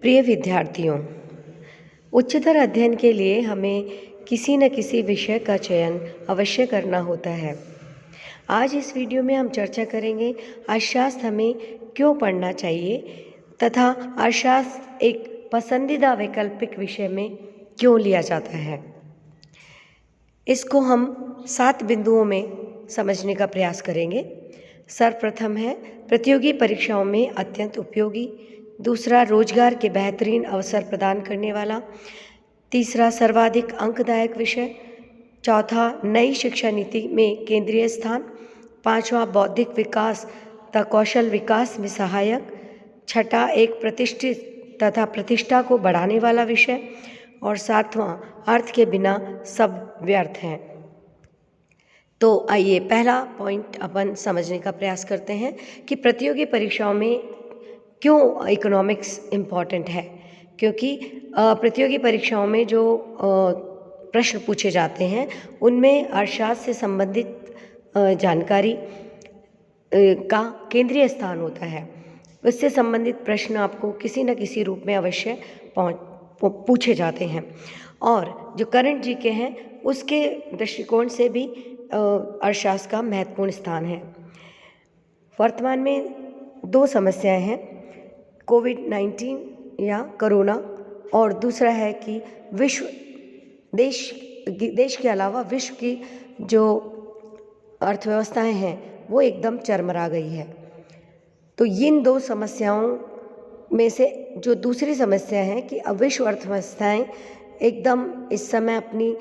प्रिय विद्यार्थियों, उच्चतर अध्ययन के लिए हमें किसी न किसी विषय का चयन अवश्य करना होता है। आज इस वीडियो में हम चर्चा करेंगे अर्थशास्त्र हमें क्यों पढ़ना चाहिए तथा अर्थशास्त्र एक पसंदीदा वैकल्पिक विषय में क्यों लिया जाता है। इसको हम 7 बिंदुओं में समझने का प्रयास करेंगे। सर्वप्रथम है प्रतियोगी परीक्षाओं में अत्यंत उपयोगी। दूसरा, रोजगार के बेहतरीन अवसर प्रदान करने वाला। तीसरा, सर्वाधिक अंकदायक विषय। चौथा, नई शिक्षा नीति में केंद्रीय स्थान। पांचवा, बौद्धिक विकास तथा कौशल विकास में सहायक। छठा, एक प्रतिष्ठित तथा प्रतिष्ठा को बढ़ाने वाला विषय। और सातवां, अर्थ के बिना सब व्यर्थ हैं। तो आइए पहला पॉइंट अपन समझने का प्रयास करते हैं कि प्रतियोगी परीक्षाओं में क्यों इकोनॉमिक्स इम्पॉर्टेंट है। क्योंकि प्रतियोगी परीक्षाओं में जो प्रश्न पूछे जाते हैं उनमें अर्थशास्त्र से संबंधित जानकारी का केंद्रीय स्थान होता है। उससे संबंधित प्रश्न आपको किसी न किसी रूप में अवश्य पूछे जाते हैं। और जो करंट जीके हैं उसके दृष्टिकोण से भी अर्थशास्त्र का महत्वपूर्ण स्थान है। वर्तमान में 2 समस्याएं हैं, कोविड-19 या कोरोना, और दूसरा है कि देश के अलावा विश्व की जो अर्थव्यवस्थाएं हैं वो एकदम चरमरा गई है। तो इन 2 समस्याओं में से जो दूसरी समस्या है कि विश्व अर्थव्यवस्थाएं एकदम इस समय अपनी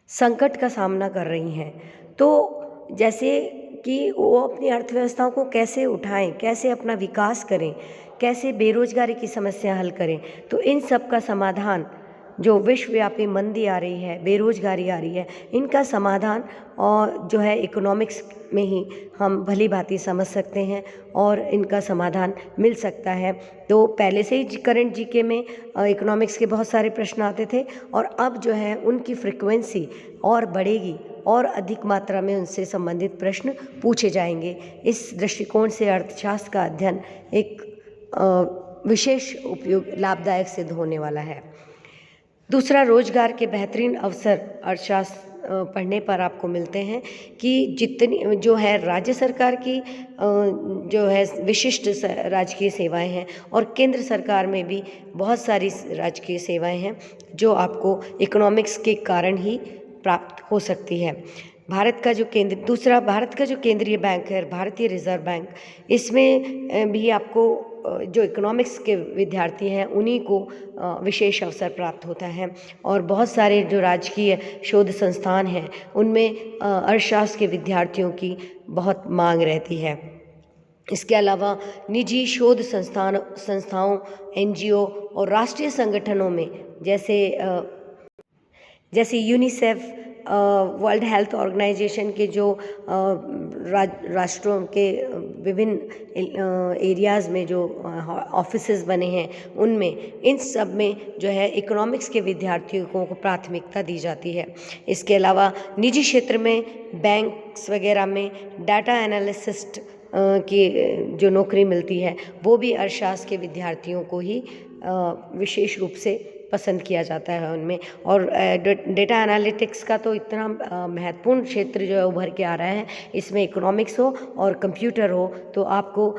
संकट का सामना कर रही हैं। तो जैसे कि वो अपनी अर्थव्यवस्थाओं को कैसे उठाएं, कैसे अपना विकास करें, कैसे बेरोजगारी की समस्या हल करें, तो इन सब का समाधान, जो विश्वव्यापी मंदी आ रही है, बेरोजगारी आ रही है, इनका समाधान और जो है इकोनॉमिक्स में ही हम भली भांति समझ सकते हैं और इनका समाधान मिल सकता है। तो पहले से ही करंट जीके में इकोनॉमिक्स के बहुत सारे प्रश्न आते थे और अब जो है उनकी फ्रिक्वेंसी और बढ़ेगी और अधिक मात्रा में उनसे संबंधित प्रश्न पूछे जाएंगे। इस दृष्टिकोण से अर्थशास्त्र का अध्ययन एक विशेष उपयोग लाभदायक सिद्ध होने वाला है। दूसरा, रोजगार के बेहतरीन अवसर अर्थशास्त्र पढ़ने पर आपको मिलते हैं कि जितनी जो है राज्य सरकार की जो है विशिष्ट राजकीय सेवाएं हैं और केंद्र सरकार में भी बहुत सारी राजकीय सेवाएं हैं जो आपको इकोनॉमिक्स के कारण ही प्राप्त हो सकती है। भारत का जो केंद्रीय बैंक है, भारतीय रिजर्व बैंक, इसमें भी आपको जो इकोनॉमिक्स के विद्यार्थी हैं उन्हीं को विशेष अवसर प्राप्त होता है। और बहुत सारे जो राजकीय शोध संस्थान हैं उनमें अर्थशास्त्र के विद्यार्थियों की बहुत मांग रहती है। इसके अलावा निजी शोध संस्थाओं, NGO और राष्ट्रीय संगठनों में जैसे यूनिसेफ, वर्ल्ड हेल्थ ऑर्गेनाइजेशन के जो राष्ट्रों के विभिन्न एरियाज़ में जो ऑफिसेज बने हैं उनमें इन सब में जो है इकोनॉमिक्स के विद्यार्थियों को प्राथमिकता दी जाती है। इसके अलावा निजी क्षेत्र में बैंक्स वगैरह में डाटा एनालिसिस्ट की जो नौकरी मिलती है वो भी अर्थशास्त्र के विद्यार्थियों को ही विशेष रूप से पसंद किया जाता है उनमें। और डेटा एनालिटिक्स का तो इतना महत्वपूर्ण क्षेत्र जो है उभर के आ रहा है, इसमें इकोनॉमिक्स हो और कंप्यूटर हो तो आपको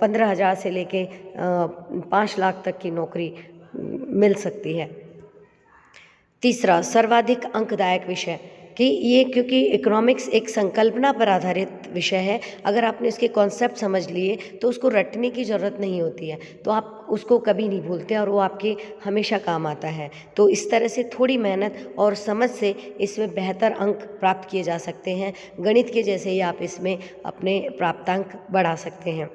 15,000 से लेके 5 लाख तक की नौकरी मिल सकती है। तीसरा, सर्वाधिक अंकदायक विषय कि ये क्योंकि इकोनॉमिक्स एक संकल्पना पर आधारित विषय है, अगर आपने इसके कॉन्सेप्ट समझ लिए तो उसको रटने की ज़रूरत नहीं होती है, तो आप उसको कभी नहीं भूलते और वो आपके हमेशा काम आता है। तो इस तरह से थोड़ी मेहनत और समझ से इसमें बेहतर अंक प्राप्त किए जा सकते हैं। गणित के जैसे ही आप इसमें अपने प्राप्तांक बढ़ा सकते हैं।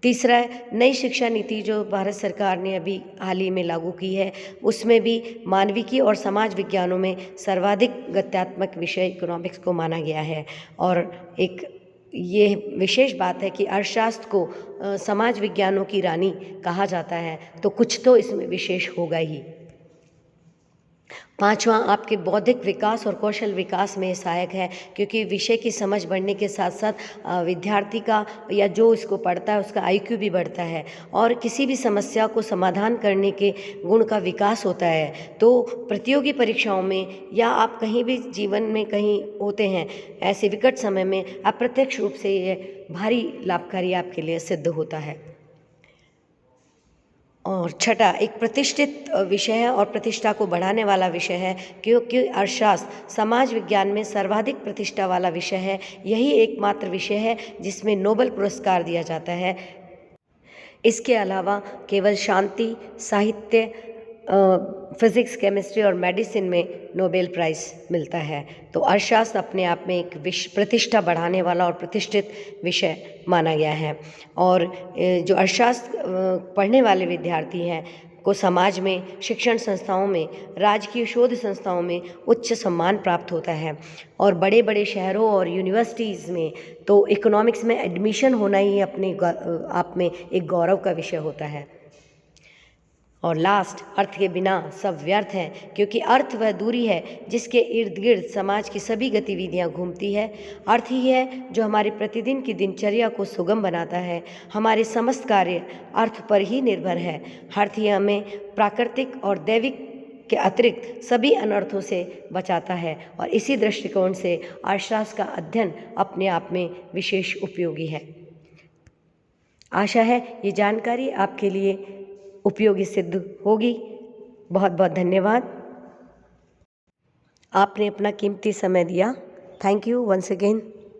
तीसरा है नई शिक्षा नीति जो भारत सरकार ने अभी हाल ही में लागू की है, उसमें भी मानविकी और समाज विज्ञानों में सर्वाधिक गत्यात्मक विषय इकोनॉमिक्स को माना गया है। और एक ये विशेष बात है कि अर्थशास्त्र को समाज विज्ञानों की रानी कहा जाता है, तो कुछ तो इसमें विशेष होगा ही। पाँचवाँ, आपके बौद्धिक विकास और कौशल विकास में सहायक है, क्योंकि विषय की समझ बढ़ने के साथ साथ विद्यार्थी का या जो इसको पढ़ता है उसका आईक्यू भी बढ़ता है और किसी भी समस्या को समाधान करने के गुण का विकास होता है। तो प्रतियोगी परीक्षाओं में या आप कहीं भी जीवन में कहीं होते हैं ऐसे विकट समय में, अप्रत्यक्ष रूप से ये भारी लाभकारी आपके लिए सिद्ध होता है। और छठा, एक प्रतिष्ठित विषय है और प्रतिष्ठा को बढ़ाने वाला विषय है, क्योंकि अर्थशास्त्र समाज विज्ञान में सर्वाधिक प्रतिष्ठा वाला विषय है। यही एकमात्र विषय है जिसमें नोबेल पुरस्कार दिया जाता है। इसके अलावा केवल शांति, साहित्य, फिज़िक्स, केमिस्ट्री और मेडिसिन में नोबेल प्राइज़ मिलता है। तो अर्थशास्त्र अपने आप में एक प्रतिष्ठा बढ़ाने वाला और प्रतिष्ठित विषय माना गया है। और जो अर्थशास्त्र पढ़ने वाले विद्यार्थी हैं को समाज में, शिक्षण संस्थाओं में, राजकीय शोध संस्थाओं में उच्च सम्मान प्राप्त होता है। और बड़े बड़े शहरों और यूनिवर्सिटीज़ में तो इकोनॉमिक्स में एडमिशन होना ही अपने आप में एक गौरव का विषय होता है। और लास्ट, अर्थ के बिना सब व्यर्थ है, क्योंकि अर्थ वह दूरी है जिसके इर्द गिर्द समाज की सभी गतिविधियां घूमती है। अर्थ ही है जो हमारे प्रतिदिन की दिनचर्या को सुगम बनाता है। हमारे समस्त कार्य अर्थ पर ही निर्भर है। अर्थ ही हमें प्राकृतिक और दैविक के अतिरिक्त सभी अनर्थों से बचाता है। और इसी दृष्टिकोण से अर्थशास्त्र का अध्ययन अपने आप में विशेष उपयोगी है। आशा है ये जानकारी आपके लिए उपयोगी सिद्ध होगी। बहुत बहुत धन्यवाद, आपने अपना कीमती समय दिया। Thank you once again.